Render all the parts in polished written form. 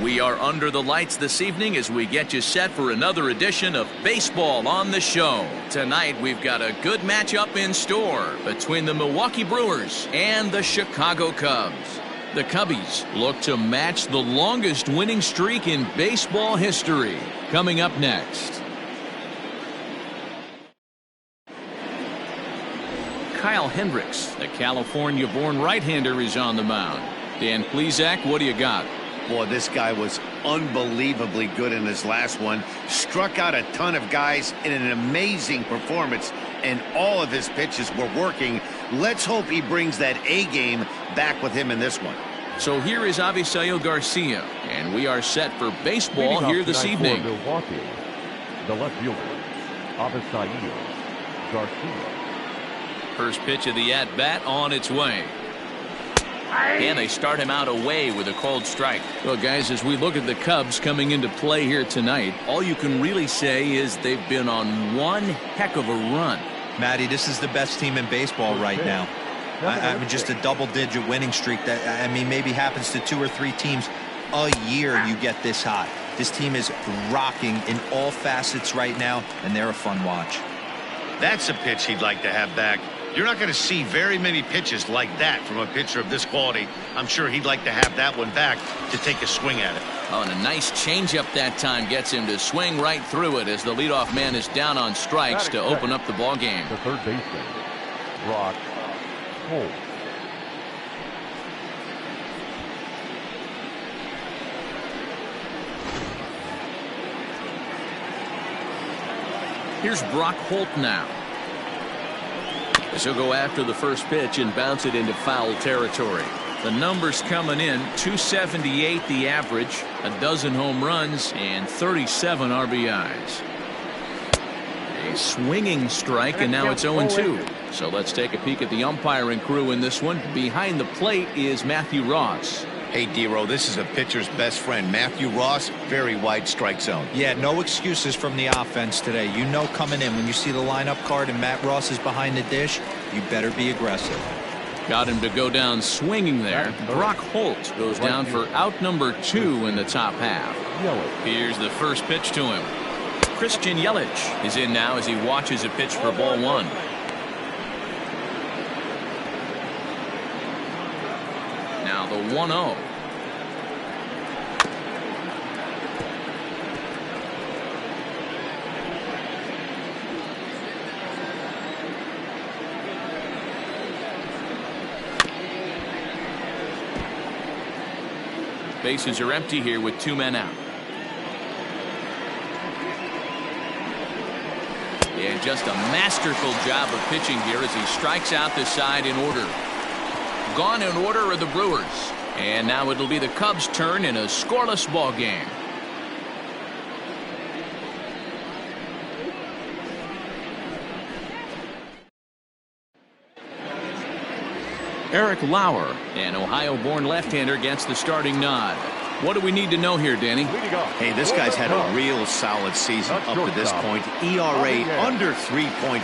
We are under the lights this evening as we get you set for another edition of Baseball on the Show. Tonight we've got a good matchup in store between the Milwaukee Brewers and the Chicago Cubs. The Cubbies look to match the longest winning streak in baseball history. Coming up next. Kyle Hendricks, the California-born right-hander, is on the mound. Dan Plesac, what do you got? Boy, this guy was unbelievably good in his last one. Struck out a ton of guys in an amazing performance, and all of his pitches were working. Let's hope he brings that A game back with him in this one. So here is Avisail Garcia, and we are set for baseball here this evening. Milwaukee, the left fielder, Avisail Garcia. First pitch of the at-bat on its way. And they start him out away with a called strike. Well, guys, as we look at the Cubs coming into play here tonight, all you can really say is they've been on one heck of a run. Matty, this is the best team in baseball right now. I mean, just a double-digit winning streak that, I mean, maybe happens to 2 or 3 teams a year you get this hot. This team is rocking in all facets right now, and they're a fun watch. That's a pitch he'd like to have back. You're not going to see very many pitches like that from a pitcher of this quality. I'm sure he'd like to have that one back to take a swing at it. Oh, and a nice changeup that time gets him to swing right through it as the leadoff man is down on strikes to open up the ball game. The third baseman, Brock Holt. Here's Brock Holt now. As he'll go after the first pitch and bounce it into foul territory. The numbers coming in: 278 the average, a dozen home runs, and 37 RBIs. A swinging strike, and now it's 0-2. So let's take a peek at the umpiring crew in this one. Behind the plate is Matthew Ross. Hey, D-Row, this is a pitcher's best friend. Matthew Ross, very wide strike zone. Yeah, no excuses from the offense today. You know coming in when you see the lineup card and Matt Ross is behind the dish, you better be aggressive. Got him to go down swinging there. Brock Holt goes down for out number 2 in the top half. Here's the first pitch to him. Christian Yelich is in now as he watches a pitch for ball 1. Now the 1-0. Bases are empty here with 2 men out. And just a masterful job of pitching here as he strikes out the side in order. Gone in order are the Brewers. And now it'll be the Cubs' turn in a scoreless ball game. Eric Lauer, an Ohio-born left-hander, gets the starting nod. What do we need to know here, Danny? Hey, this guy's had a real solid season up to this point. ERA under 3.5,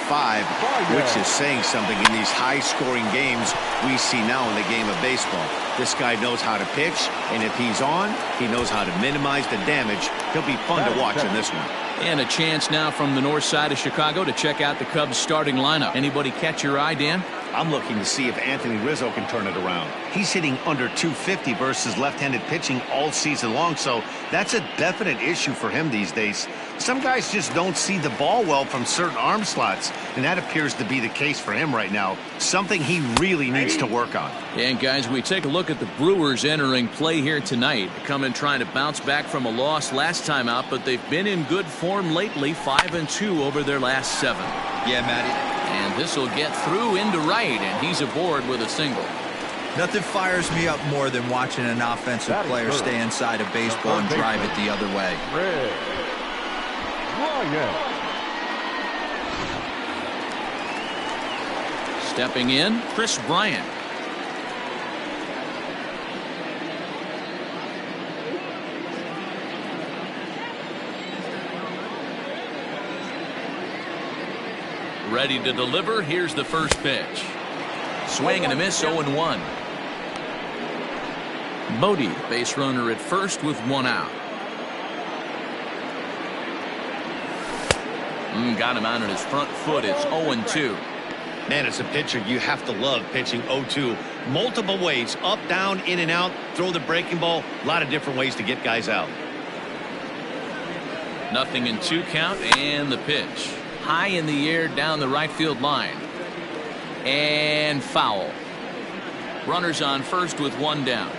which is saying something in these high-scoring games we see now in the game of baseball. This guy knows how to pitch, and if he's on, he knows how to minimize the damage. He'll be fun to watch in this one. And a chance now from the north side of Chicago to check out the Cubs' starting lineup. Anybody catch your eye, Dan? I'm looking to see if Anthony Rizzo can turn it around. He's hitting under 250 versus left-handed pitching all season long, so that's a definite issue for him these days. Some guys just don't see the ball well from certain arm slots, and that appears to be the case for him right now. Something he really needs to work on. And guys, we take a look at the Brewers entering play here tonight. They come in trying to bounce back from a loss last time out, but they've been in good form lately, 5-2 over their last 7. Yeah, Matty. And this will get through into right, and he's aboard with a single. Nothing fires me up more than watching an offensive player stay inside of baseball and drive it the other way. Stepping in, Chris Bryant. Ready to deliver. Here's the first pitch. Swing and a miss, 0-1. Bodie, base runner at first with one out. Got him out on his front foot. It's 0-2. Man, as a pitcher, you have to love pitching 0-2. Multiple ways, up, down, in and out, throw the breaking ball. A lot of different ways to get guys out. 0-2 count, and the pitch. High in the air down the right field line. And foul. Runners on first with one down.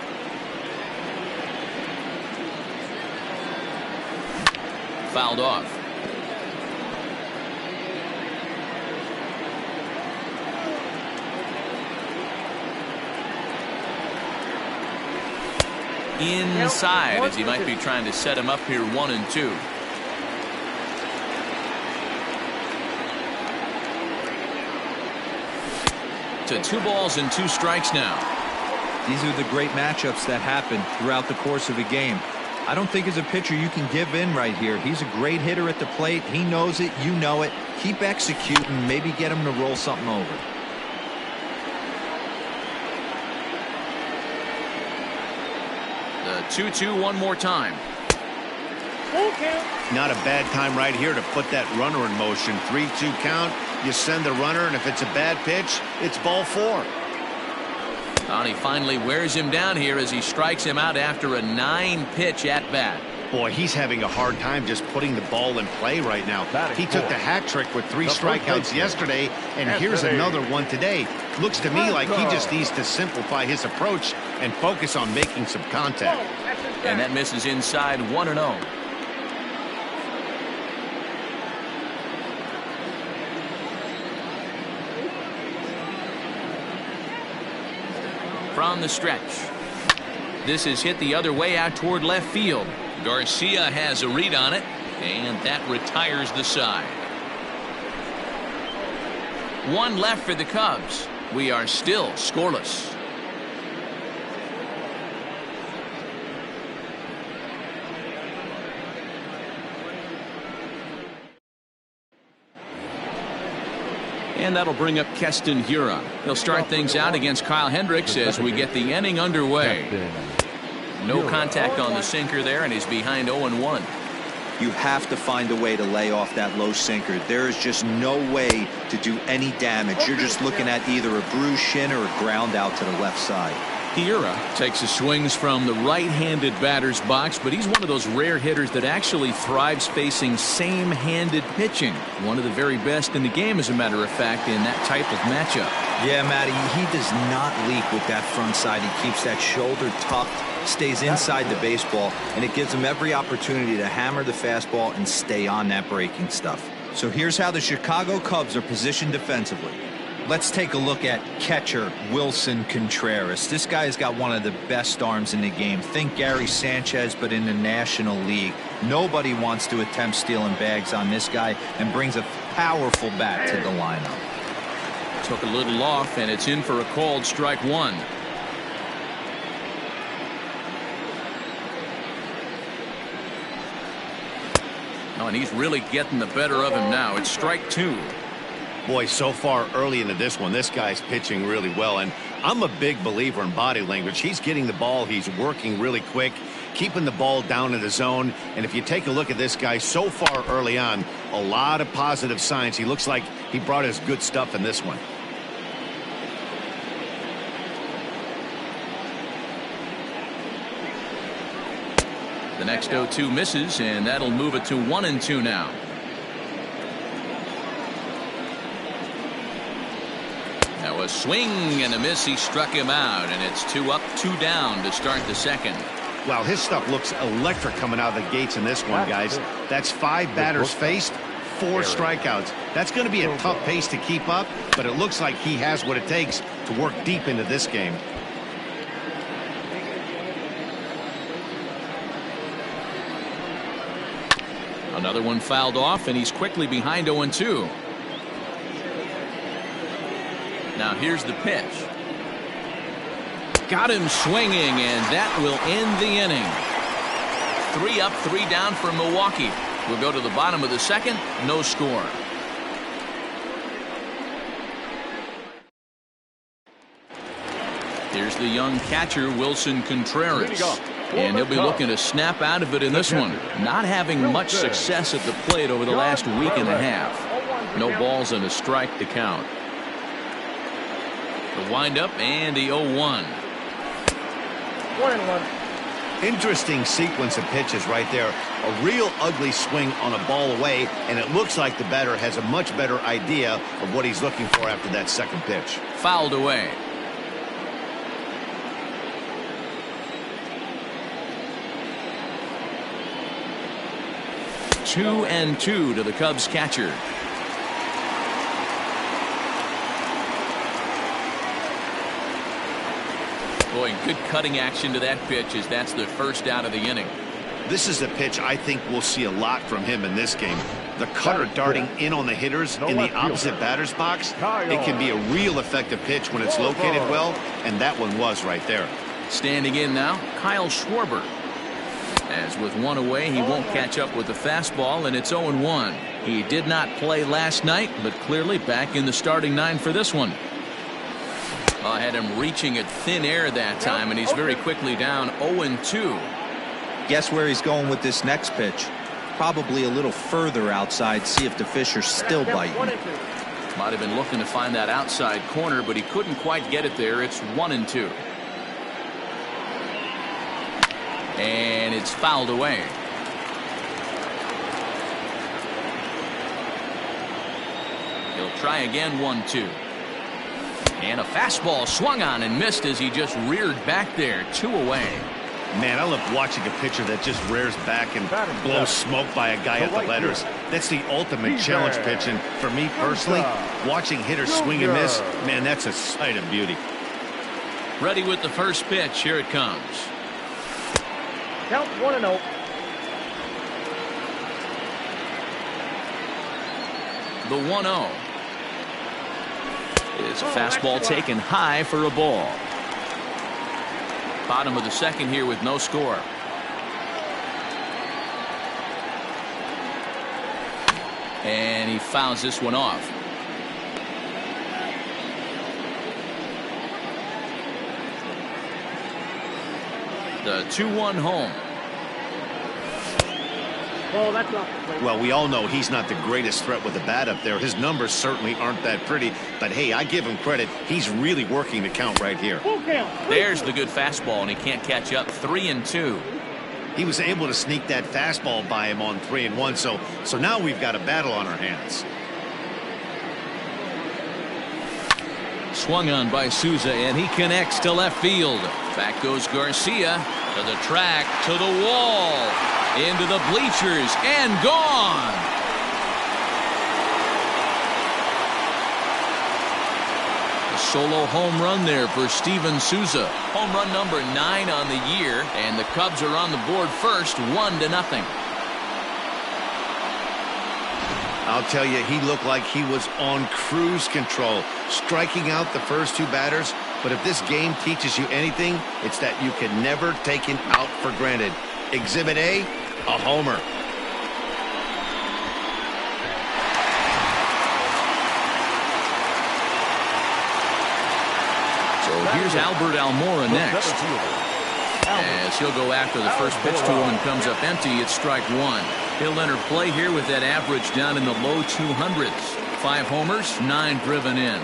Fouled off. Inside, as he might be trying to set him up here. 1-2. To 2 balls and 2 strikes now. These are the great matchups that happen throughout the course of a game. I don't think as a pitcher you can give in right here. He's a great hitter at the plate. He knows it. You know it. Keep executing. Maybe get him to roll something over. The 2-2 one more time. Not a bad time right here to put that runner in motion. 3-2 count. You send the runner, and if it's a bad pitch, it's ball 4. And he finally wears him down here as he strikes him out after a 9-pitch at bat. Boy, he's having a hard time just putting the ball in play right now. He took the hat trick with 3 strikeouts yesterday, and here's another one today. Looks to me like he just needs to simplify his approach and focus on making some contact. And that misses inside. 1-0. From the stretch. This is hit the other way out toward left field. Garcia has a read on it, and that retires the side. 1 left for the Cubs. We are still scoreless. And that'll bring up Keston Hiura. He'll start things out against Kyle Hendricks as we get the inning underway. No contact on the sinker there, and he's behind 0-1. You have to find a way to lay off that low sinker. There is just no way to do any damage. You're just looking at either a bruised shin or a ground out to the left side. Hiura takes his swings from the right-handed batter's box, but he's one of those rare hitters that actually thrives facing same-handed pitching. One of the very best in the game, as a matter of fact, in that type of matchup. Yeah, Matty, he does not leak with that front side. He keeps that shoulder tucked, stays inside the baseball, and it gives him every opportunity to hammer the fastball and stay on that breaking stuff. So here's how the Chicago Cubs are positioned defensively. Let's take a look at catcher Wilson Contreras. This guy's got one of the best arms in the game. Think Gary Sanchez, but in the National League. Nobody wants to attempt stealing bags on this guy, and brings a powerful bat to the lineup. Took a little off, and it's in for a called strike 1. Oh, and he's really getting the better of him now. It's strike 2. Boy, so far early into this one, this guy's pitching really well, and I'm a big believer in body language. He's getting the ball, he's working really quick, keeping the ball down in the zone, and if you take a look at this guy so far early on, a lot of positive signs. He looks like he brought his good stuff in this one. The next 0-2 misses, and that'll move it to 1-2 now. Now a swing and a miss. He struck him out, and it's 2 up, 2 down to start the second. Wow, his stuff looks electric coming out of the gates in this one, guys. That's 5 batters faced, 4 strikeouts. That's going to be a tough pace to keep up, but it looks like he has what it takes to work deep into this game. Another one fouled off, and he's quickly behind 0-2. Now here's the pitch. Got him swinging, and that will end the inning. 3 up, 3 down for Milwaukee. We'll go to the bottom of the second. No score. Here's the young catcher, Wilson Contreras. And he'll be looking to snap out of it in this one. Not having much success at the plate over the last week and a half. No balls and a strike to count. The windup and the 0-1. 1-1. Interesting sequence of pitches right there. A real ugly swing on a ball away, and it looks like the batter has a much better idea of what he's looking for after that second pitch. Fouled away. Two and two to the Cubs catcher. Boy, good cutting action to that pitch as that's the first out of the inning. This is a pitch I think we'll see a lot from him in this game. The cutter darting in on the hitters in the opposite batter's box. It can be a real effective pitch when it's located well, and that one was right there. Standing in now, Kyle Schwarber. As with one away, he won't catch up with the fastball, and it's 0-1. He did not play last night, but clearly back in the starting nine for this one. I had him reaching at thin air that time, and he's very quickly down 0-2. Guess where he's going with this next pitch? Probably a little further outside, see if the fish are still biting. Might have been looking to find that outside corner, but he couldn't quite get it there. It's 1-2. And it's fouled away. He'll try again, 1-2. And a fastball swung on and missed as he just reared back there. 2 away. Man, I love watching a pitcher that just rears back and blows smoke by a guy at the letters. That's the ultimate challenge pitch, and for me personally, watching hitters swing and miss, man, that's a sight of beauty. Ready with the first pitch. Here it comes. Count 1-0. The 1-0. Is a fastball taken high for a ball. Bottom of the second here with no score. And he fouls this one off. The 2-1 home. Oh, that's off the plate. Well, we all know he's not the greatest threat with the bat up there. His numbers certainly aren't that pretty, but hey, I give him credit. He's really working the count right here. Full count. There's the good fastball, and he can't catch up. 3-2. He was able to sneak that fastball by him on 3-1, so now we've got a battle on our hands. Swung on by Souza, and he connects to left field. Back goes Garcia to the track, to the wall, into the bleachers, and gone. A solo home run there for Steven Souza. Home run number 9 on the year, and the Cubs are on the board first, 1-0. I'll tell you, he looked like he was on cruise control, striking out the first 2 batters. But if this game teaches you anything, it's that you can never take him out for granted. Exhibit A, a homer. So here's Albert Almora next. As he'll go after the first pitch to him and comes up empty, it's strike 1. He'll enter play here with that average down in the low 200s. 5 homers, 9 driven in.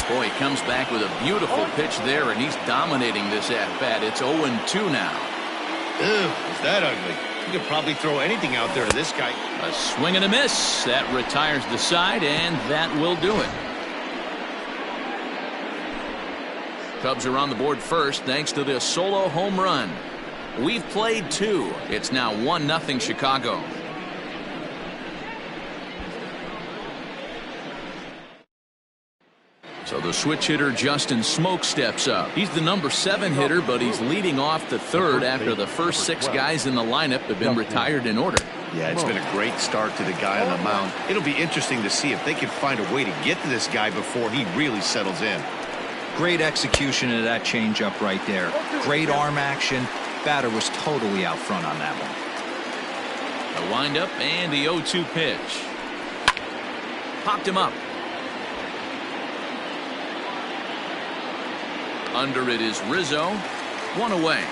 Boy, he comes back with a beautiful pitch there, and he's dominating this at-bat. It's 0-2 now. Ew, is that ugly? You could probably throw anything out there to this guy. A swing and a miss. That retires the side, and that will do it. Cubs are on the board first thanks to this solo home run. We've played 2. It's now 1-0 Chicago. So the switch hitter Justin Smoke steps up. He's the number 7 hitter, but he's leading off the third after the first 6 guys in the lineup have been retired in order. Yeah, it's been a great start to the guy on the mound. It'll be interesting to see if they can find a way to get to this guy before he really settles in. Great execution of that changeup right there. Great arm action. Batter was totally out front on that one. A windup and the 0-2 pitch. Popped him up. Under it is Rizzo. One away.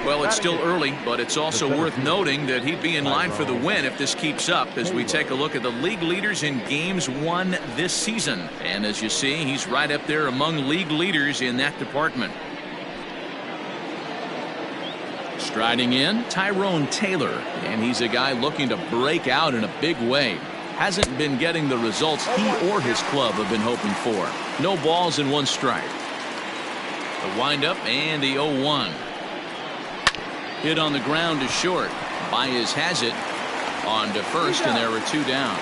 Well, it's still early, but it's also worth noting that he'd be in line for the win if this keeps up as we take a look at the league leaders in games won this season. And as you see, he's right up there among league leaders in that department. Striding in, Tyrone Taylor, and he's a guy looking to break out in a big way. Hasn't been getting the results he or his club have been hoping for. No balls and one strike. The windup and the 0-1. Hit on the ground to short. Baez has it on to first, and there are two down.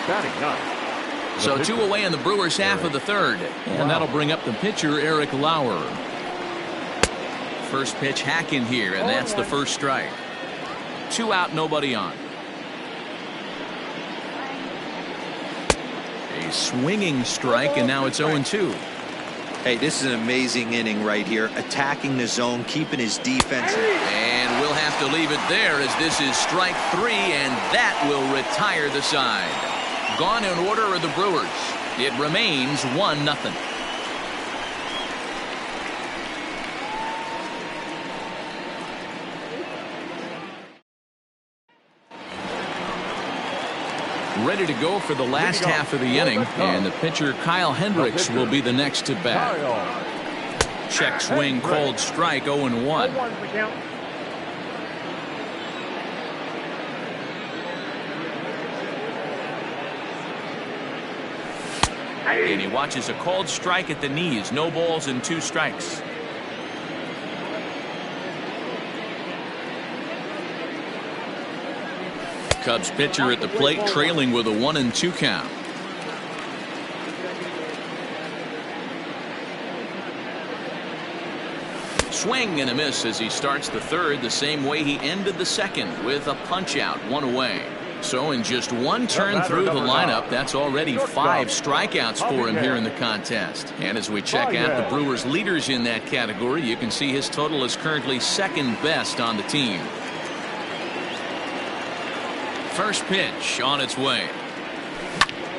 Batting ninth. So two away in the Brewers half of the third, and that'll bring up the pitcher Eric Lauer. First pitch hack in here, and that's the first strike. 2 out, nobody on. A swinging strike, and now it's 0-2. Hey, this is an amazing inning right here. Attacking the zone, keeping his defense. And we'll have to leave it there as this is strike 3, and that will retire the side. Gone in order are the Brewers. It remains 1-0. Ready to go for the last half of the inning, and the pitcher Kyle Hendricks will be the next to bat. Check swing, called strike, 0-1. And he watches a called strike at the knees. No balls and 2 strikes. Cubs pitcher at the plate, trailing with a 1-2 count. Swing and a miss as he starts the third the same way he ended the second, with a punch out, 1 away. So in just 1 turn through the lineup, that's already 5 strikeouts for him here in the contest. And as we check out the Brewers leaders in that category, you can see his total is currently second best on the team. First pitch on its way.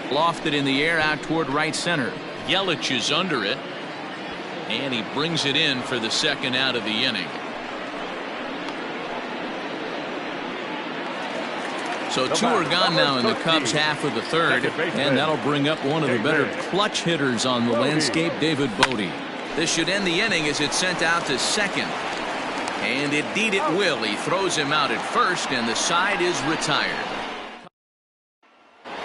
Lofted in the air out toward right center. Yelich is under it, and he brings it in for the second out of the inning. So 2 are gone now in the Cubs half of the third, and that'll bring up one of the better clutch hitters on the landscape, David Bodie. This should end the inning as it's sent out to second. And indeed it will. He throws him out at first, and the side is retired.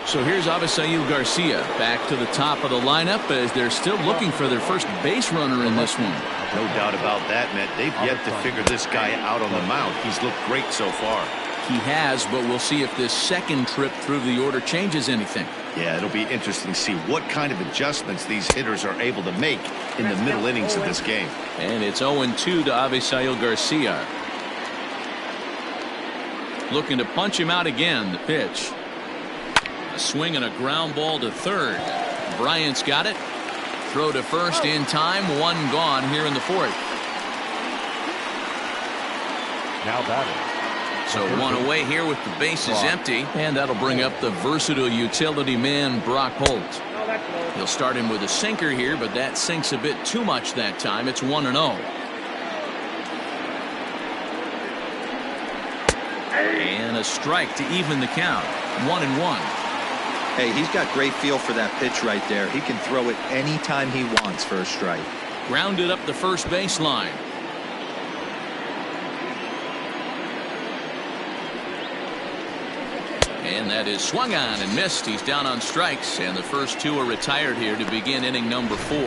So here's Avisail Garcia back to the top of the lineup as they're still looking for their first base runner in this one. No doubt about that, Matt. They've yet to figure this guy out on the mound. He's looked great so far. He has, but we'll see if this second trip through the order changes anything. Yeah, it'll be interesting to see what kind of adjustments these hitters are able to make in the middle innings of this game. And it's 0-2 to Avisail Garcia. Looking to punch him out again. The pitch. A swing and a ground ball to third. Bryant's got it. Throw to first in time. 1 gone here in the fourth. Now batting. So 1 away here with the bases empty, and that'll bring up the versatile utility man Brock Holt. He'll start him with a sinker here, but that sinks a bit too much that time. It's 1-0. And a strike to even the count. 1-1. Hey, he's got great feel for that pitch right there. He can throw it anytime he wants for a strike. Grounded up the first baseline. And that is swung on and missed. He's down on strikes, and the first 2 are retired here to begin inning number 4.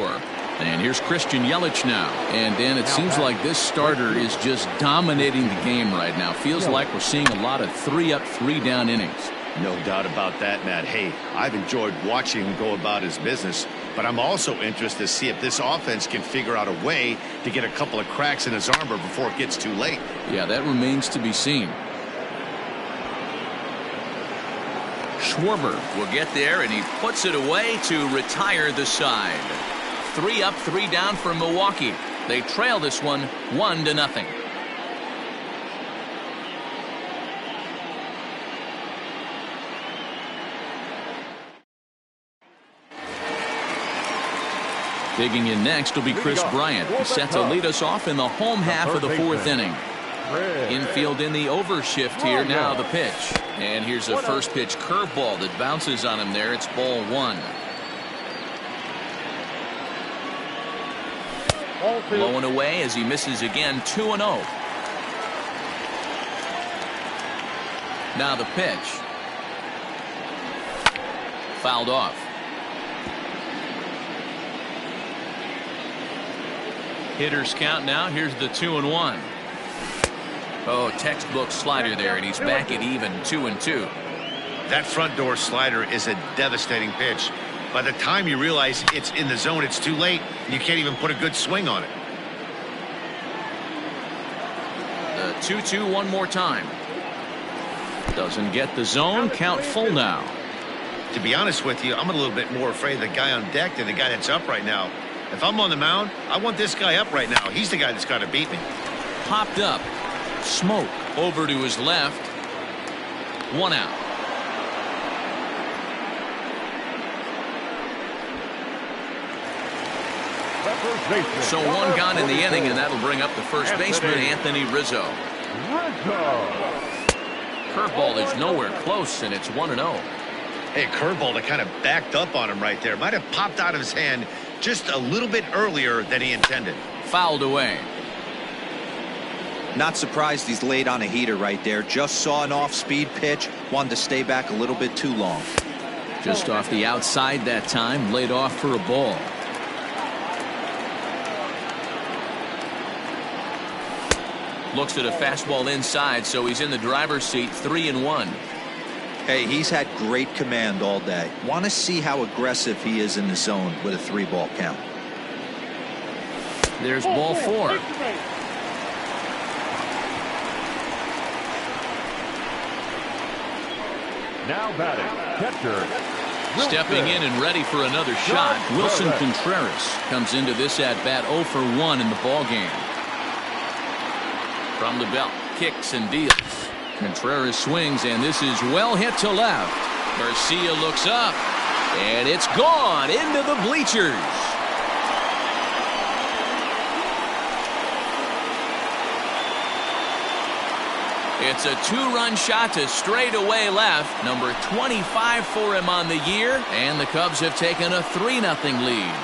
And here's Christian Yelich now. And Dan, it seems like this starter is just dominating the game right now. Feels like we're seeing a lot of 3 up, 3 down innings. No doubt about that, Matt. Hey, I've enjoyed watching him go about his business, but I'm also interested to see if this offense can figure out a way to get a couple of cracks in his armor before it gets too late. Yeah, that remains to be seen. Schwarber will get there, and he puts it away to retire the side. 3 up, 3 down for Milwaukee. They trail this one 1-0. Digging in next will be Chris Bryant. He's set to lead us off in the home half of the fourth inning. Infield in the overshift here. Now the pitch. And here's a first pitch curveball that bounces on him there. It's ball one. Blowing away as he misses again. 2-0. Now the pitch. Fouled off. Hitters count now. Here's the 2-1. Oh, textbook slider there, and he's back at even 2-2. That front door slider is a devastating pitch. By the time you realize it's in the zone, it's too late. You can't even put a good swing on it. The 2-2 one more time. Doesn't get the zone. Count full now. To be honest with you, I'm a little bit more afraid of the guy on deck than the guy that's up right now. If I'm on the mound, I want this guy up right now. He's the guy that's got to beat me. Popped up. Smoke over to his left. 1 out. So 1 gone in the inning, and that'll bring up the first baseman, Anthony Rizzo. Curveball is nowhere close, and it's 1-0. Hey, curveball that kind of backed up on him right there. Might have popped out of his hand just a little bit earlier than he intended. Fouled away. Not surprised he's laid on a heater right there. Just saw an off-speed pitch. Wanted to stay back a little bit too long. Just off the outside that time. Laid off for a ball. Looks at a fastball inside, so he's in the driver's seat. 3-1. Hey, he's had great command all day. Want to see how aggressive he is in the zone with a 3-ball count. There's ball 4. Now batting, catcher. Stepping in and ready for another shot, Wilson Contreras comes into this at-bat 0 for 1 in the ballgame. From the belt, kicks and deals. Contreras swings, and this is well hit to left. Garcia looks up, and it's gone into the bleachers. It's a 2-run shot to straightaway left. Number 25 for him on the year, and the Cubs have taken a 3-0 lead.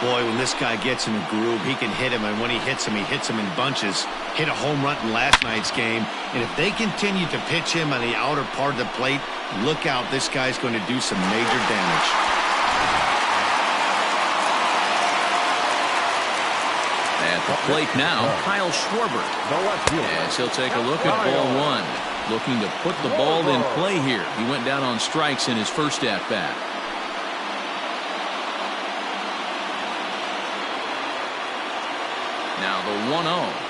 Boy, when this guy gets in a groove, he can hit him, and when he hits him in bunches. Hit a home run in last night's game, and if they continue to pitch him on the outer part of the plate, look out, this guy's going to do some major damage. At the plate now, Kyle Schwarber. As he'll take a look at ball 1. Looking to put the ball in play here. He went down on strikes in his first at-bat. Now the 1-0.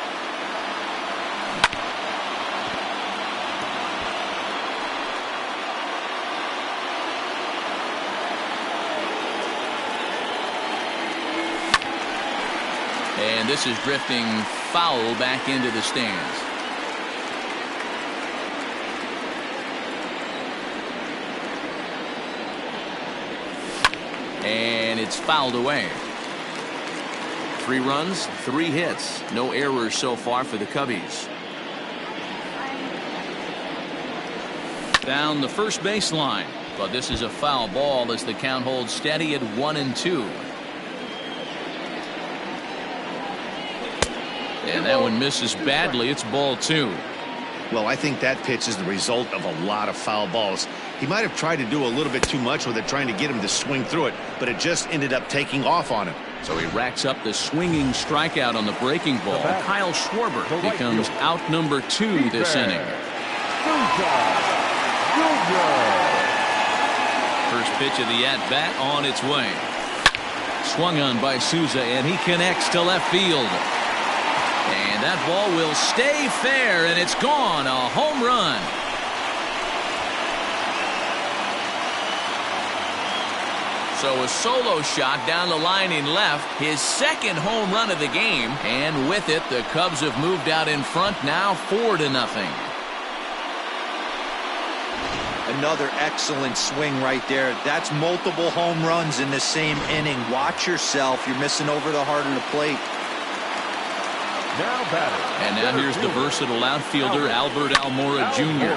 And this is drifting foul back into the stands. And it's fouled away. 3 runs, 3 hits. No errors so far for the Cubbies. Down the first baseline. But this is a foul ball as the count holds steady at 1-2. And that one misses badly. It's ball 2. Well, I think that pitch is the result of a lot of foul balls. He might have tried to do a little bit too much with it, trying to get him to swing through it, but it just ended up taking off on him. So he racks up the swinging strikeout on the breaking ball. Kyle Schwarber becomes out number 2 this inning. First pitch of the at-bat on its way. Swung on by Souza, and he connects to left field. And that ball will stay fair, and it's gone. A home run. So a solo shot down the line in left, his second home run of the game, and with it the Cubs have moved out in front now 4-0. And Another excellent swing right there. That's multiple home runs in the same inning. Watch yourself. You're missing over the heart of the plate. Now batting. And now here's the versatile outfielder, Albert Almora Jr.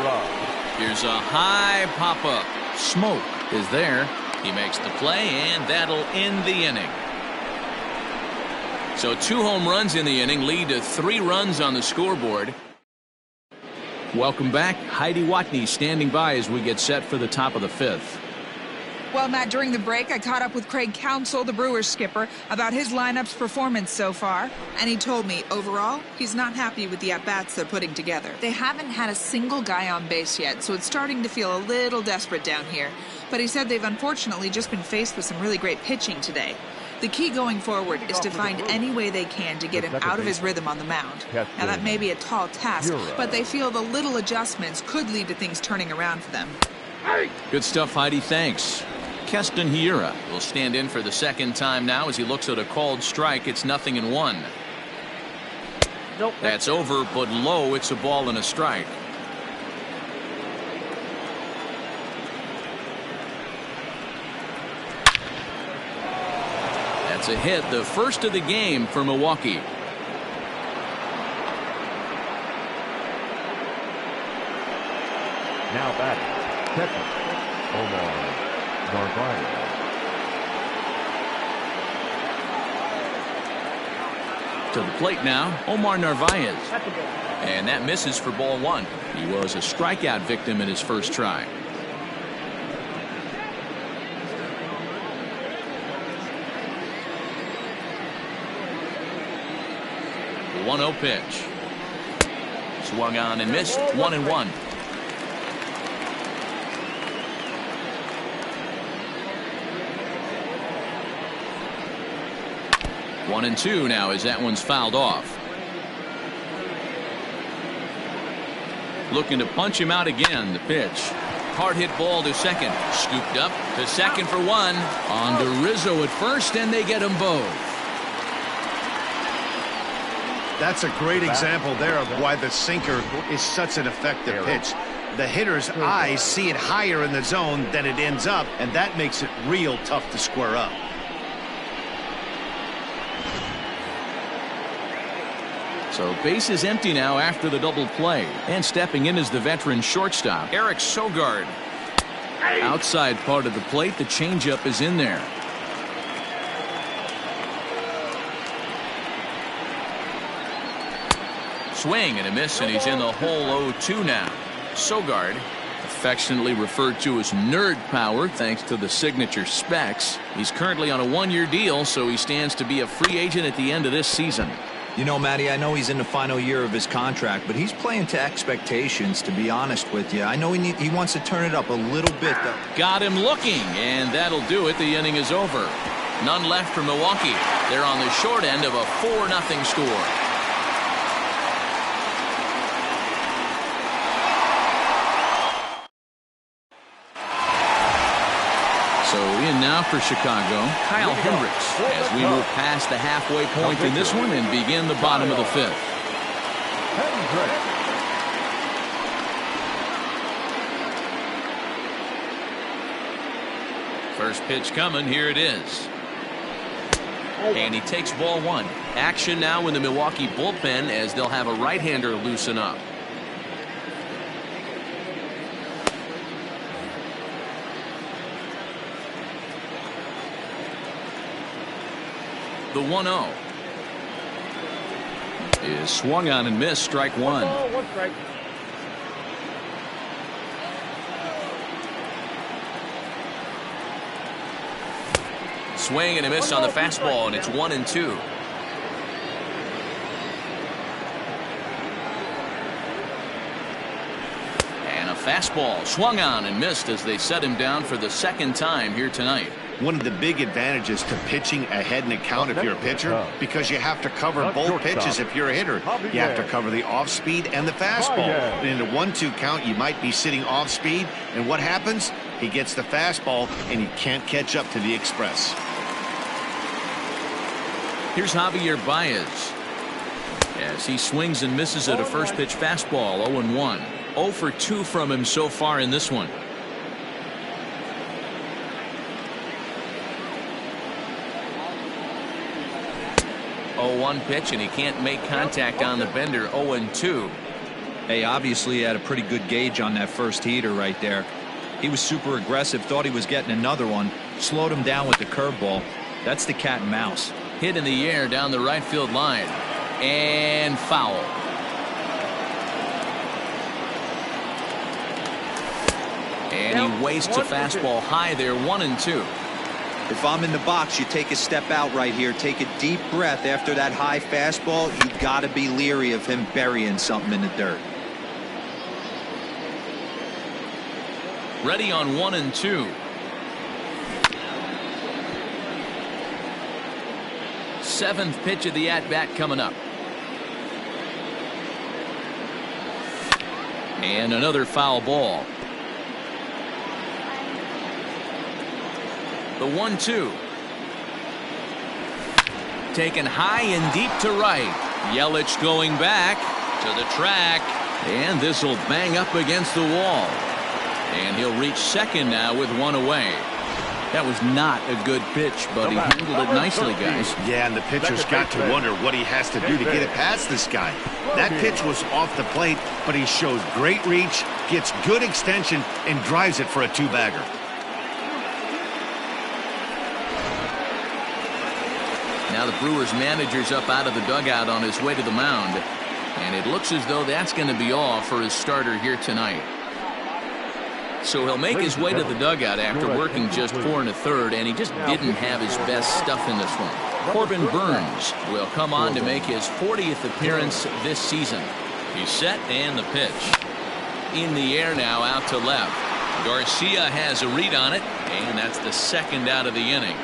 Here's a high pop-up. Smoke is there. He makes the play, and that'll end the inning. So 2 home runs in the inning lead to 3 runs on the scoreboard. Welcome back. Heidi Watney standing by as we get set for the top of the 5th. Well, Matt, during the break, I caught up with Craig Counsell, the Brewers skipper, about his lineup's performance so far. And he told me, overall, he's not happy with the at-bats they're putting together. They haven't had a single guy on base yet, so it's starting to feel a little desperate down here. But he said they've unfortunately just been faced with some really great pitching today. The key going forward is to find any way they can to get him out of his rhythm on the mound. Now, that may be a tall task, but they feel the little adjustments could lead to things turning around for them. Good stuff, Heidi. Thanks. Keston Hiura will stand in for the second time now as he looks at a called strike. It's 0-1. Nope. That's over, but low. It's a ball and a strike. That's a hit, the first of the game for Milwaukee. Now batting. Catcher. Omar Narvaez. To the plate now, Omar Narvaez. That's a ball. And that misses for ball 1. He was a strikeout victim in his first try. The 1-0 pitch. Swung on and missed. 1-1. One and 2 now as that one's fouled off. Looking to punch him out again. The pitch. Hard hit ball to second. Scooped up to second for 1. On to Rizzo at first, and they get them both. That's a great example there of why the sinker is such an effective pitch. The hitter's eyes see it higher in the zone than it ends up, and that makes it real tough to square up. So base is empty now after the double play. And stepping in is the veteran shortstop, Eric Sogard. Outside part of the plate, the changeup is in there. Swing and a miss, and he's in the hole 0-2 now. Sogard, affectionately referred to as nerd power thanks to the signature specs. He's currently on a 1-year deal, so he stands to be a free agent at the end of this season. You know, Matty, I know he's in the final year of his contract, but he's playing to expectations, to be honest with you. I know he wants to turn it up a little bit, though. Got him looking, and that'll do it. The inning is over. None left for Milwaukee. They're on the short end of a 4-0 score. So in now for Chicago, Kyle Hendricks, as we move past the halfway point in this one and begin the bottom of the 5th. First pitch coming. Here it is. And he takes ball 1. Action now in the Milwaukee bullpen as they'll have a right-hander loosen up. The 1-0 is swung on and missed. Strike 1. Oh, 1 strike. Swing and a miss on the fastball, and it's 1-2. And a fastball swung on and missed as they set him down for the second time here tonight. One of the big advantages to pitching ahead in a count if you're a pitcher, because you have to cover both pitches if you're a hitter. You have to cover the off speed and the fastball. In a 1-2 count, you might be sitting off speed, and what happens? He gets the fastball, and he can't catch up to the express. Here's Javier Baez as he swings and misses at a first pitch fastball. 0-1. 0 for 2 from him so far in this one. 1 pitch, and he can't make contact on the bender. 0-2. Hey, obviously he had a pretty good gauge on that first heater right there. He was super aggressive, thought he was getting another one, slowed him down with the curveball. That's the cat and mouse. Hit in the air down the right field line, and foul. And he wastes a fastball high there. 1-2. If I'm in the box, you take a step out right here, take a deep breath after that high fastball. You got to be leery of him burying something in the dirt. Ready on 1-2. Seventh pitch of the at-bat coming up. And another foul ball. The 1-2. Taken high and deep to right. Yelich going back to the track. And this will bang up against the wall. And he'll reach second now with 1 away. That was not a good pitch, but he handled it nicely, guys. Yeah, and the pitcher's got to wonder what he has to do to get it past this guy. That pitch was off the plate, but he shows great reach, gets good extension, and drives it for a 2-bagger. Now the Brewers manager's up out of the dugout on his way to the mound. And it looks as though that's going to be all for his starter here tonight. So he'll make his way to the dugout after working just 4 1/3, and he just didn't have his best stuff in this one. Corbin Burns will come on to make his 40th appearance this season. He's set, and the pitch. In the air now, out to left. Garcia has a read on it, and that's the second out of the inning.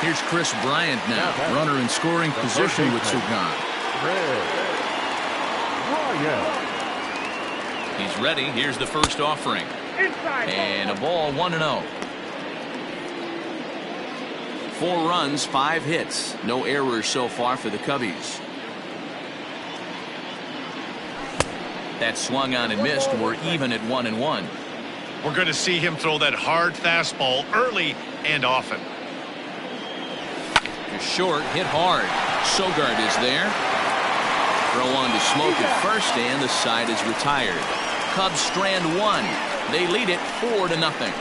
Here's Chris Bryant now, runner in scoring position with 2 gone. He's ready. Here's the first offering. And a ball. 1-0. 4 runs, 5 hits. No errors so far for the Cubbies. That swung on and missed. We're even at 1-1. We're going to see him throw that hard fastball early and often. Short, hit hard. Sogard is there. Throw on to Smoke at first, and the side is retired. Cubs strand 1. They lead it 4-0.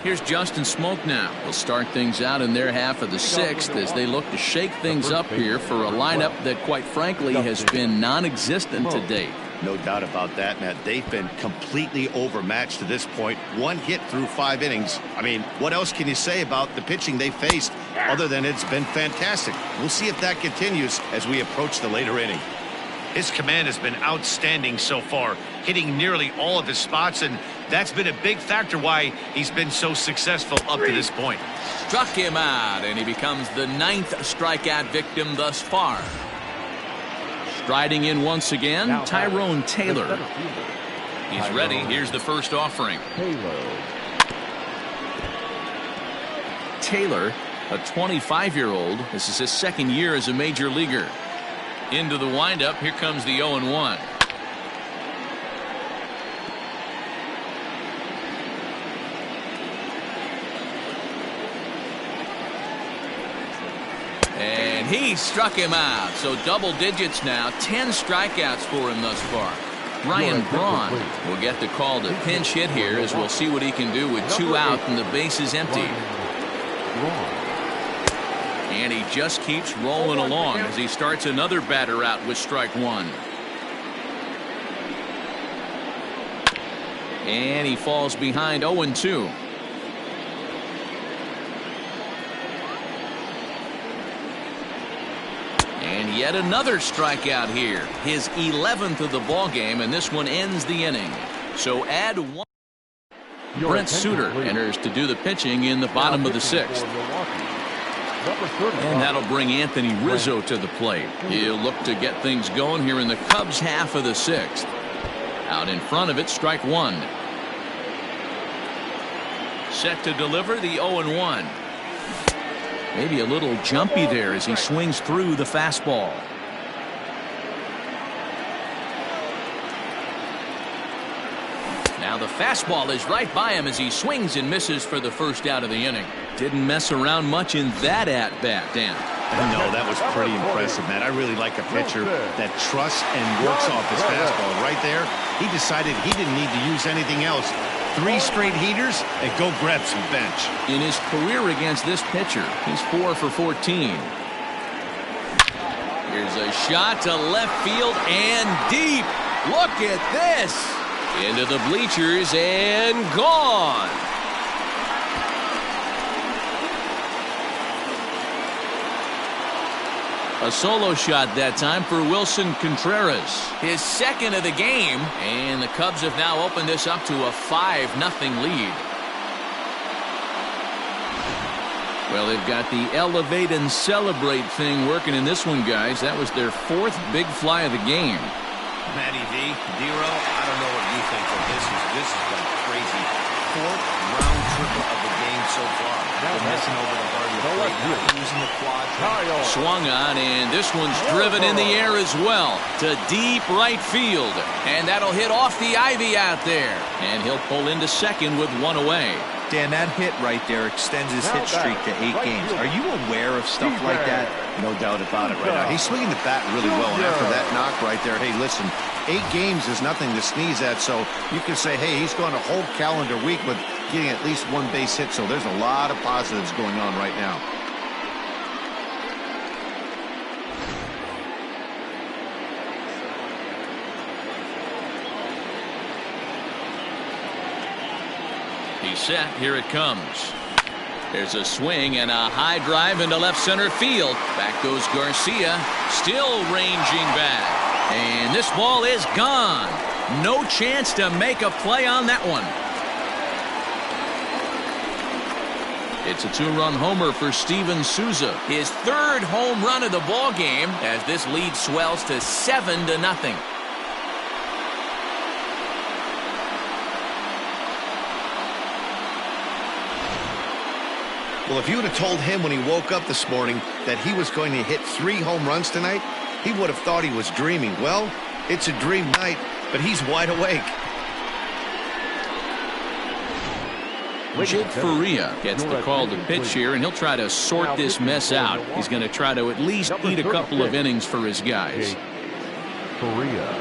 Here's Justin Smoke now. They'll start things out in their half of the 6th as they look to shake things up here for a lineup that, quite frankly, has been non-existent to date. No doubt about that, Matt. They've been completely overmatched to this point. 1 hit through 5 innings. I mean, what else can you say about the pitching they faced other than it's been fantastic? We'll see if that continues as we approach the later inning. His command has been outstanding so far, hitting nearly all of his spots, and that's been a big factor why he's been so successful up to this point. Struck him out, and he becomes the 9th strikeout victim thus far. Striding in once again, Tyrone Taylor. He's ready. Here's the first offering. Taylor, a 25-year-old. This is his 2nd year as a major leaguer. Into the windup. Here comes the 0-1. And he struck him out. So double digits now. 10 strikeouts for him thus far. Ryan Braun will get the call to pinch hit here as we'll see what he can do with 2 out and the bases empty. And he just keeps rolling along as he starts another batter out with strike 1. And he falls behind 0-2. And yet another strikeout here. His 11th of the ball game, and this one ends the inning. So add 1. Brent Suter enters to do the pitching in the bottom of the 6th. And that'll bring Anthony Rizzo to the plate. He'll look to get things going here in the Cubs half of the 6th. Out in front of it, strike 1. Set to deliver the 0-1. Maybe a little jumpy there as he swings through the fastball. Now the fastball is right by him as he swings and misses for the first out of the inning. Didn't mess around much in that at-bat, Dan. No, that was pretty impressive, man. I really like a pitcher that trusts and works off his fastball. Right there, he decided he didn't need to use anything else. 3 straight heaters and go grab some bench. In his career against this pitcher, he's 4 for 14. Here's a shot to left field and deep. Look at this. Into the bleachers and gone. A solo shot that time for Wilson Contreras. His second of the game. And the Cubs have now opened this up to a 5-0 lead. Well, they've got the elevate and celebrate thing working in this one, guys. That was their 4th big fly of the game. Matty V, Dero, I don't know what you think, but this has been crazy. 4th round triple of the game so far. They're missing over the hard using the quad. Swung on, and this one's driven in the air as well to deep right field. And that'll hit off the ivy out there. And he'll pull into second with 1 away. Dan, that hit right there extends his hit streak to 8 games. Are you aware of stuff like that? No doubt about it right now. He's swinging the bat really well, and after that knock right there, hey, listen, 8 games is nothing to sneeze at, so you can say, hey, he's gone a whole calendar week with getting at least 1 base hit, so there's a lot of positives going on right now. He's set. Here it comes. There's a swing and a high drive into left center field. Back goes Garcia, still ranging back. And this ball is gone. No chance to make a play on that one. It's a 2-run homer for Steven Souza. His 3rd home run of the ball game as this lead swells to 7-0. Well, if you would have told him when he woke up this morning that he was going to hit 3 home runs tonight, he would have thought he was dreaming. Well, it's a dream night, but he's wide awake. Jake Faria gets the call to pitch here, and he'll try to sort this mess out. He's going to try to at least eat a couple of innings for his guys. Faria.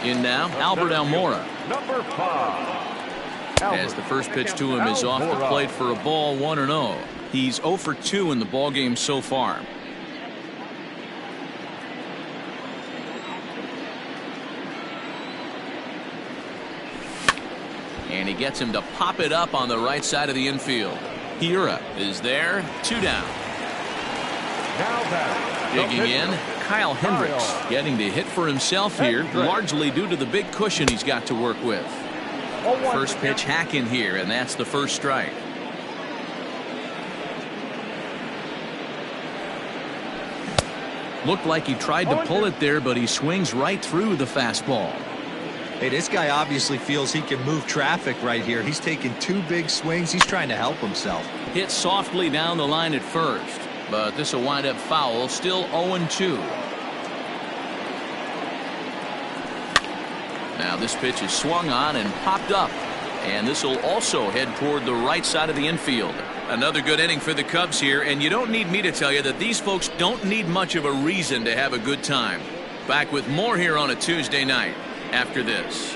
In now, Albert Almora. Number 5. As the first pitch to him is off the plate for a ball, 1-0. He's 0 for 2 in the ball game so far. And he gets him to pop it up on the right side of the infield. Hiura is there, 2 down. Digging in, Kyle Hendricks getting to hit for himself here, largely due to the big cushion he's got to work with. First pitch hacking here, and that's the first strike. Looked like he tried to pull it there, but he swings right through the fastball. Hey, this guy obviously feels he can move traffic right here. He's taking 2 big swings. He's trying to help himself. Hit softly down the line at first, but this will wind up foul. Still 0-2. Now this pitch is swung on and popped up, and this will also head toward the right side of the infield. Another good inning for the Cubs here, and you don't need me to tell you that these folks don't need much of a reason to have a good time. Back with more here on a Tuesday night after this.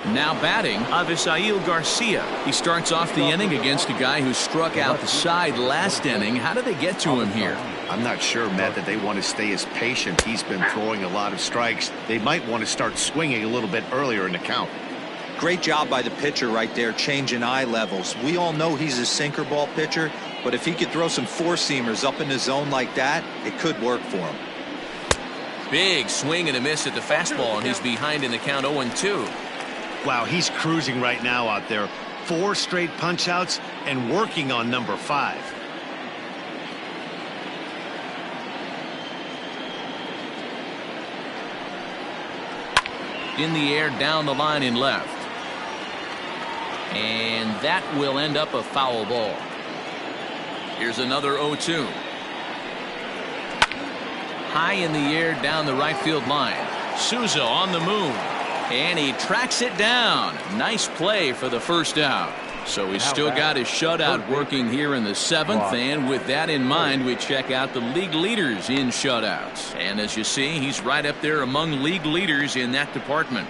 Now batting, Avisail Garcia. He starts off the inning against a guy who struck out the side last inning. How did they get to him here? I'm not sure, Matt, that they want to stay as patient. He's been throwing a lot of strikes. They might want to start swinging a little bit earlier in the count. Great job by the pitcher right there, changing eye levels. We all know he's a sinker ball pitcher, but if he could throw some four-seamers up in the zone like that, it could work for him. Big swing and a miss at the fastball, and he's behind in the count 0-2. Wow, he's cruising right now out there. 4 straight punch-outs and working on number 5. In the air, down the line in left. And that will end up a foul ball. Here's another 0-2. High in the air down the right field line. Souza on the move. And he tracks it down. Nice play for the first out. So he's still got his shutout working here in the 7th, and with that in mind, we check out the league leaders in shutouts. And as you see, he's right up there among league leaders in that department.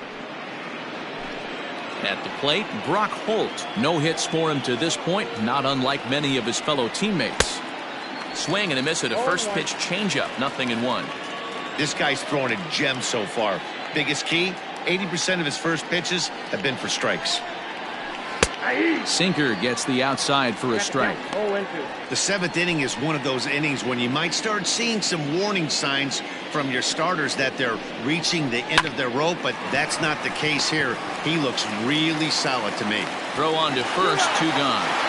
At the plate, Brock Holt. No hits for him to this point, not unlike many of his fellow teammates. Swing and a miss at a first pitch changeup, 0-1. This guy's throwing a gem so far. Biggest key, 80% of his first pitches have been for strikes. Sinker gets the outside for a strike. The 7th inning is one of those innings when you might start seeing some warning signs from your starters that they're reaching the end of their rope, but that's not the case here. He looks really solid to me. Throw on to first, 2 gone.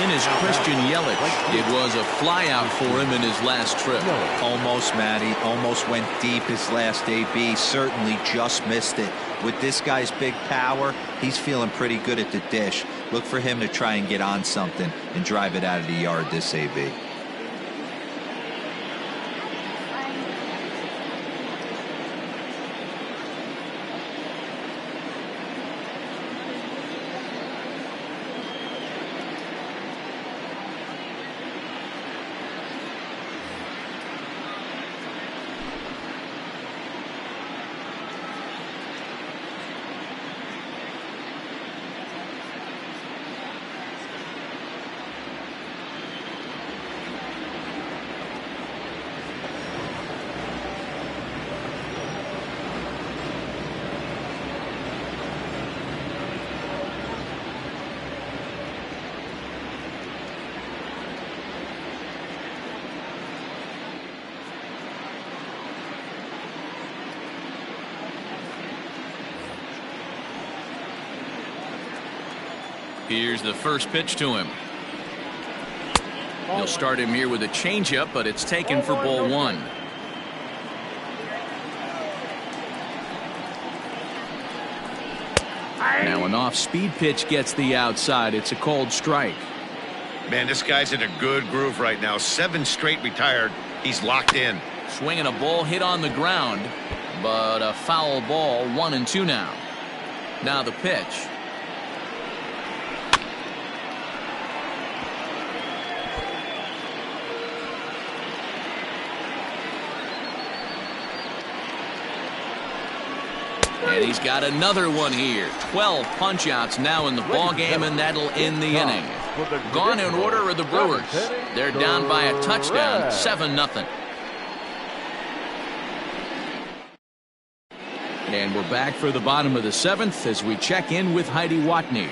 In is Christian Yelich. It was a flyout for him in his last trip. Almost, Matty. Almost went deep his last AB. Certainly just missed it. With this guy's big power, he's feeling pretty good at the dish. Look for him to try and get on something and drive it out of the yard this AB. Here's the first pitch to him. He'll start him here with a changeup, but it's taken for ball 1. Now an off-speed pitch gets the outside. It's a called strike. Man, this guy's in a good groove right now. 7 straight retired. He's locked in. Swinging a ball hit on the ground, but a foul ball, 1-2 now. Now the pitch. And he's got another one here. 12 punch-outs now in the ballgame, and that'll end the inning. Gone in order are the Brewers. They're down by a touchdown, 7-0. And we're back for the bottom of the 7th as we check in with Heidi Watney.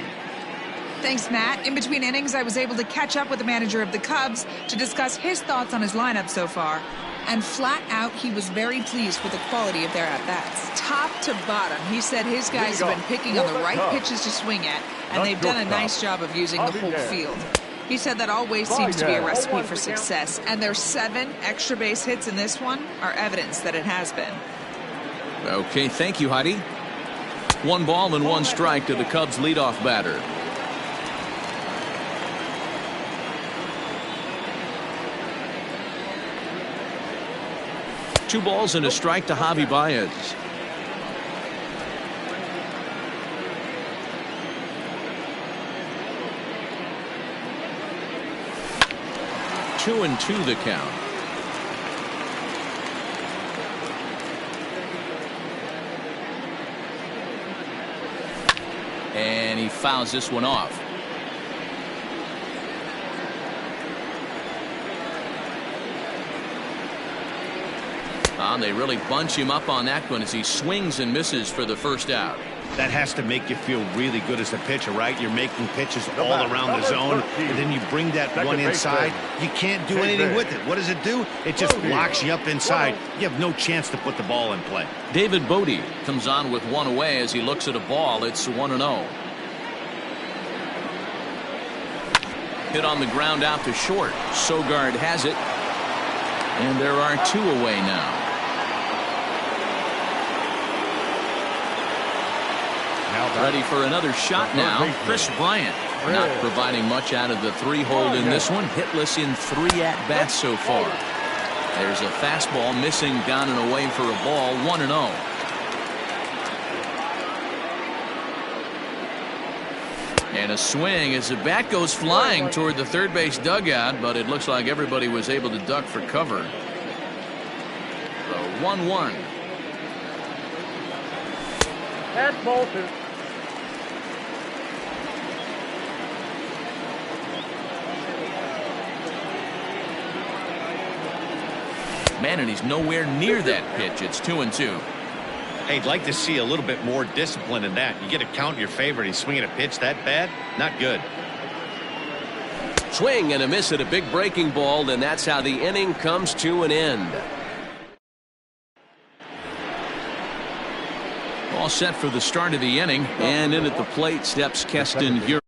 Thanks, Matt. In between innings, I was able to catch up with the manager of the Cubs to discuss his thoughts on his lineup so far. And flat out, he was very pleased with the quality of their at-bats. Top to bottom, he said his guys have been picking on the right pitches to swing at, and they've done a nice job of using the whole field. He said that always seems to be a recipe for success, and their 7 extra base hits in this one are evidence that it has been. Okay, thank you, Heidi. 1 ball and 1 strike to the Cubs leadoff batter. Two balls and a strike to Javi Baez. Two and 2 the count. And he fouls this one off. They really bunch him up on that one as he swings and misses for the first out. That has to make you feel really good as a pitcher, right? You're making pitches all around the zone, and then you bring that one inside. You can't do anything with it. What does it do? It just locks you up inside. You have no chance to put the ball in play. David Bodie comes on with 1 away as he looks at a ball. It's 1-0. Hit on the ground out to short. Sogard has it. And there are 2 away now. Ready for another shot now. Chris Bryant not providing much out of the 3-hole in this one. Hitless in 3 at-bats so far. There's a fastball missing down and away for a ball. 1-0. And a swing as the bat goes flying toward the third base dugout, but it looks like everybody was able to duck for cover. So 1-1. At Bolton. Man, and he's nowhere near that pitch. It's 2-2. Hey, I'd like to see a little bit more discipline in that. You get a count in your favor and he's swinging a pitch that bad? Not good. Swing and a miss at a big breaking ball, and that's how the inning comes to an end. All set for the start of the inning, and in at the plate steps Keston Hiura.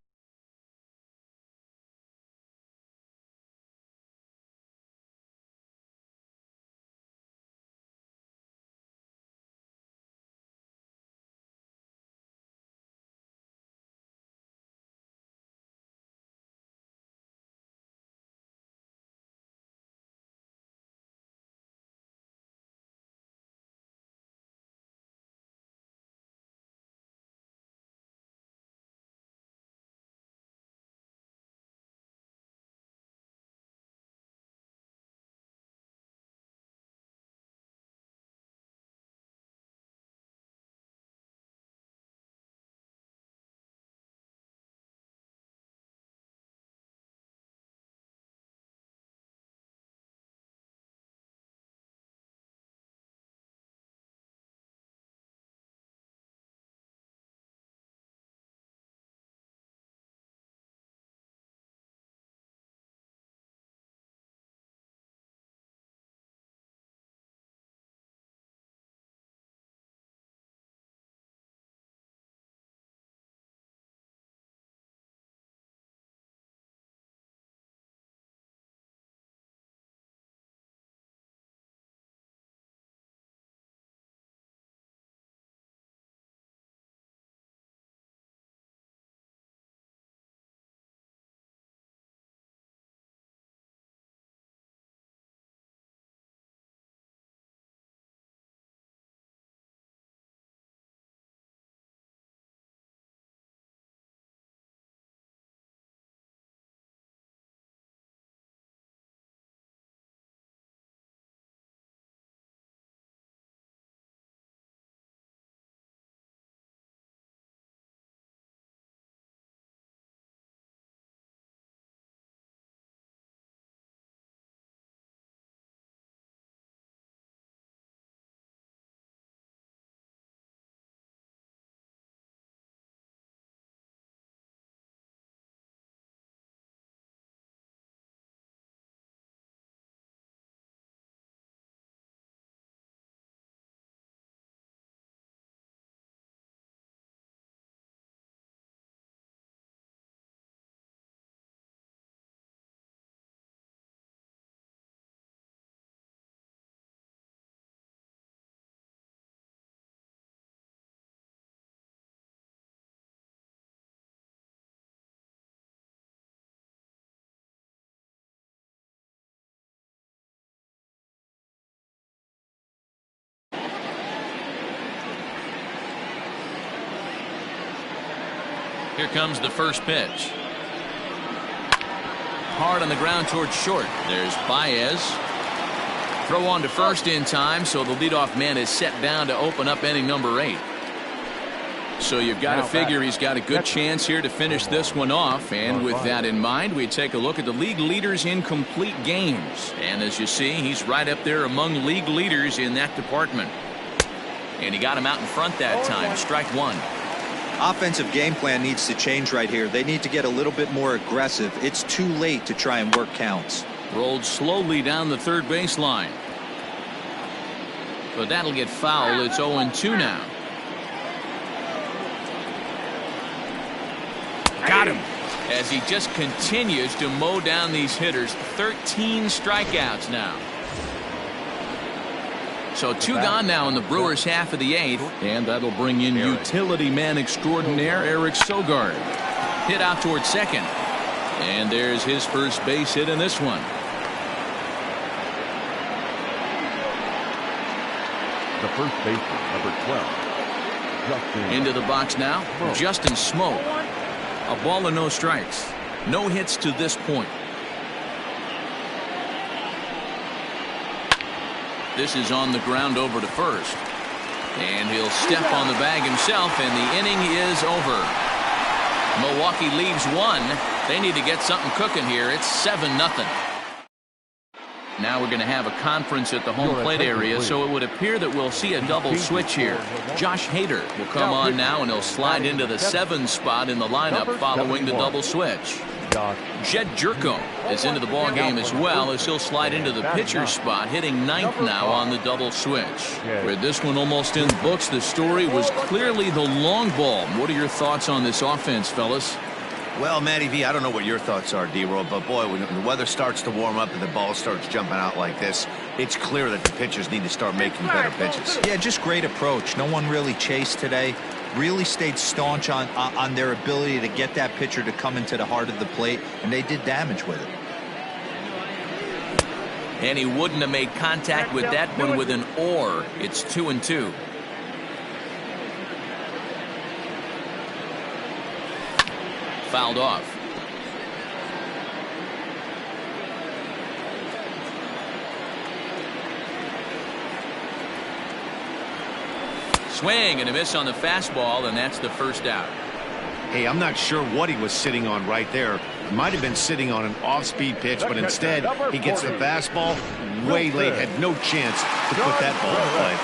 Here comes the first pitch. Hard on the ground towards short. There's Baez. Throw on to first in time, so the leadoff man is set down to open up inning number 8. So you've got to figure he's got a good chance here to finish this one off. And with that in mind, we take a look at the league leaders in complete games. And as you see, he's right up there among league leaders in that department. And he got him out in front that time. Strike 1. Offensive game plan needs to change right here. They need to get a little bit more aggressive. It's too late to try and work counts. Rolled slowly down the third baseline. But that'll get foul. It's 0-2 now. Got him. As he just continues to mow down these hitters. 13 strikeouts now. So 2 gone now in the Brewers half of the 8th, and that'll bring in utility man extraordinaire Eric Sogard. Hit out towards second, and there's his first base hit in this one. The first baseman, number 12. Justin. Into the box now, Justin Smoke. A ball and no strikes. No hits to this point. This is on the ground over to first. And he'll step on the bag himself, and the inning is over. Milwaukee leaves 1. They need to get something cooking here. It's 7-0. Now we're going to have a conference at the home plate area, so it would appear that we'll see a double switch here. Josh Hader will come on now, and he'll slide into the 7 spot in the lineup following the double switch. Jed Jerko is into the ball game as well, as he'll slide into the pitcher spot, hitting 9th now on the double switch. With this one almost in the books, the story was clearly the long ball. What are your thoughts on this offense, fellas? Well, Matty V, I don't know what your thoughts are, D-Roll, but boy, when the weather starts to warm up and the ball starts jumping out like this, it's clear that the pitchers need to start making better pitches. Yeah, just great approach. No one really chased today. Really stayed staunch on their ability to get that pitcher to come into the heart of the plate, and they did damage with it. And he wouldn't have made contact with that one with an or. It's 2-2. Fouled off. Swing and a miss on the fastball, and that's the first out. Hey, I'm not sure what he was sitting on right there. He might have been sitting on an off-speed pitch, but instead he gets the fastball way late, had no chance to put that ball in play.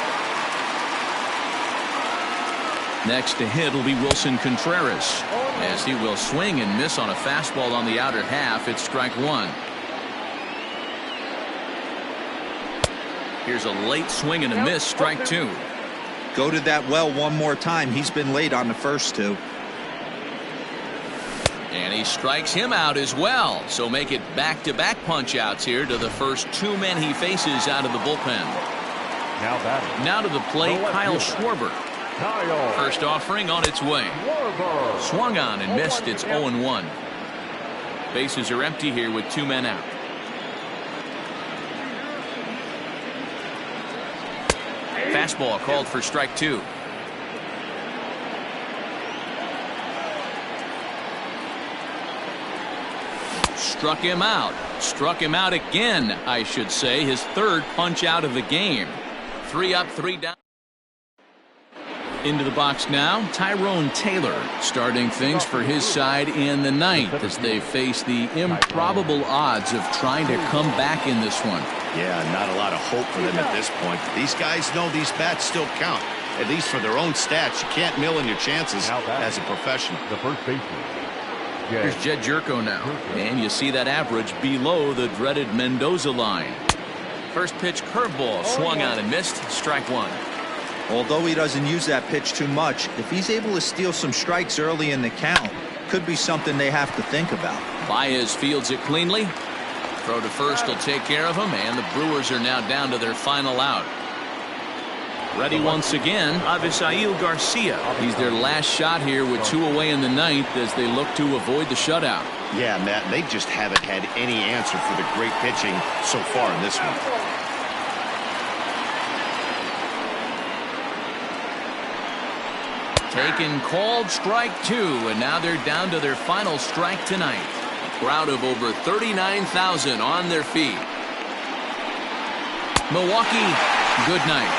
Next to hit will be Wilson Contreras, as he will swing and miss on a fastball on the outer half. It's strike 1. Here's a late swing and a miss, strike 2. Go to that well one more time. He's been late on the first 2. And he strikes him out as well. So make it back-to-back punch-outs here to the first 2 men he faces out of the bullpen. Now to the plate, Kyle Schwarber. First offering on its way. Swung on and missed. It's 0-1. Bases are empty here with 2 men out. Fastball called for strike 2. Struck him out. Struck him out again, I should say. His 3rd punch out of the game. 3 up, 3 down. Into the box now, Tyrone Taylor starting things for his side in the 9th as they face the improbable odds of trying to come back in this one. Yeah, not a lot of hope for them at this point. These guys know these bats still count, at least for their own stats. You can't mill in your chances as a professional. The first baseman. Here's Jed Jerko now, and you see that average below the dreaded Mendoza line. First pitch curveball swung on and missed, strike 1. Although he doesn't use that pitch too much, if he's able to steal some strikes early in the count, could be something they have to think about. Baez fields it cleanly. Throw to first will take care of him, and the Brewers are now down to their final out. Ready once again, Avisail Garcia. He's their last shot here with 2 away in the 9th as they look to avoid the shutout. Yeah, Matt, they just haven't had any answer for the great pitching so far in this one. Taken, called, strike 2, and now they're down to their final strike tonight. A crowd of over 39,000 on their feet. Milwaukee, good night.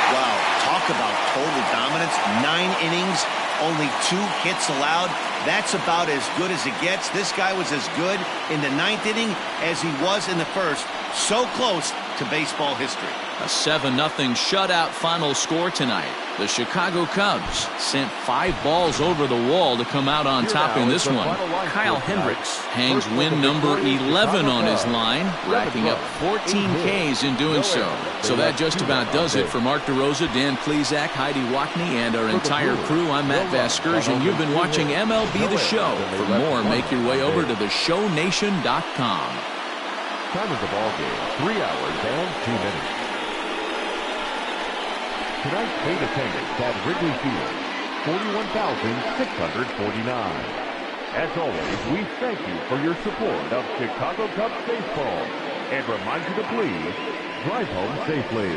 Wow, talk about total dominance. 9 innings, only 2 hits allowed. That's about as good as it gets. This guy was as good in the 9th inning as he was in the 1st. So close to baseball history. A 7-0 shutout final score tonight. The Chicago Cubs sent 5 balls over the wall to come out on top in this one. Kyle Hendricks hangs win number 11 on his line, racking up 14 Ks in doing so. So that just about does it for Mark DeRosa, Dan Plesac, Heidi Watney, and our entire crew. I'm Matt Vasgersian. You've been watching MLB The Show. For more, make your way over to theshownation.com. Time of the ball game, 3 hours and 2 minutes. Tonight's paid attendance at Wrigley Field, 41,649. As always, we thank you for your support of Chicago Cubs baseball and remind you to please drive home safely.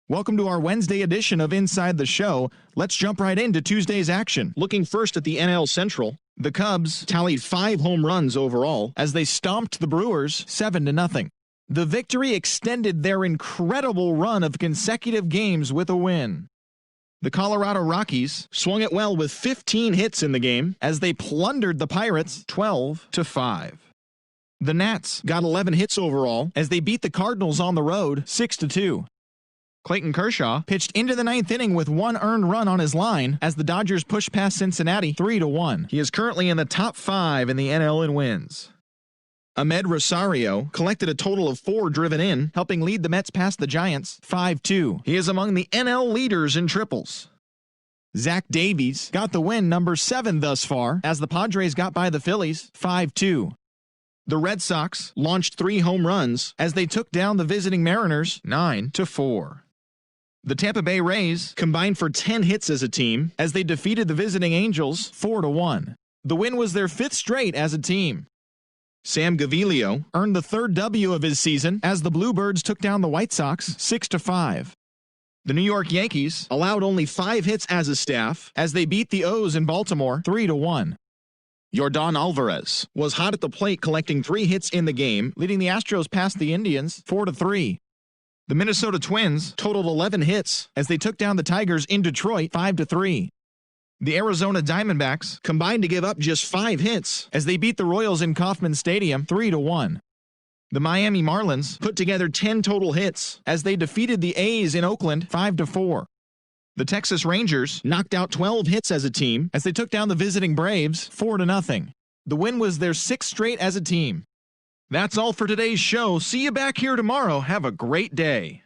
Welcome to our Wednesday edition of Inside the Show. Let's jump right into Tuesday's action. Looking first at the NL Central, the Cubs tallied 5 home runs overall as they stomped the Brewers 7-0. The victory extended their incredible run of consecutive games with a win. The Colorado Rockies swung it well with 15 hits in the game as they plundered the Pirates 12-5. The Nats got 11 hits overall as they beat the Cardinals on the road 6-2. Clayton Kershaw pitched into the 9th inning with 1 earned run on his line as the Dodgers pushed past Cincinnati 3-1. He is currently in the top 5 in the NL in wins. Ahmed Rosario collected a total of 4 driven in, helping lead the Mets past the Giants 5-2. He is among the NL leaders in triples. Zach Davies got the win, number 7 thus far, as the Padres got by the Phillies 5-2. The Red Sox launched 3 home runs as they took down the visiting Mariners 9-4. The Tampa Bay Rays combined for 10 hits as a team as they defeated the visiting Angels 4-1. The win was their 5th straight as a team. Sam Gaviglio earned the 3rd W of his season as the Bluebirds took down the White Sox 6-5. The New York Yankees allowed only 5 hits as a staff as they beat the O's in Baltimore 3-1. Yordan Alvarez was hot at the plate, collecting 3 hits in the game, leading the Astros past the Indians 4-3. The Minnesota Twins totaled 11 hits as they took down the Tigers in Detroit 5-3. The Arizona Diamondbacks combined to give up just 5 hits as they beat the Royals in Kauffman Stadium 3-1. The Miami Marlins put together 10 total hits as they defeated the A's in Oakland 5-4. The Texas Rangers knocked out 12 hits as a team as they took down the visiting Braves 4-0. The win was their 6th straight as a team. That's all for today's show. See you back here tomorrow. Have a great day.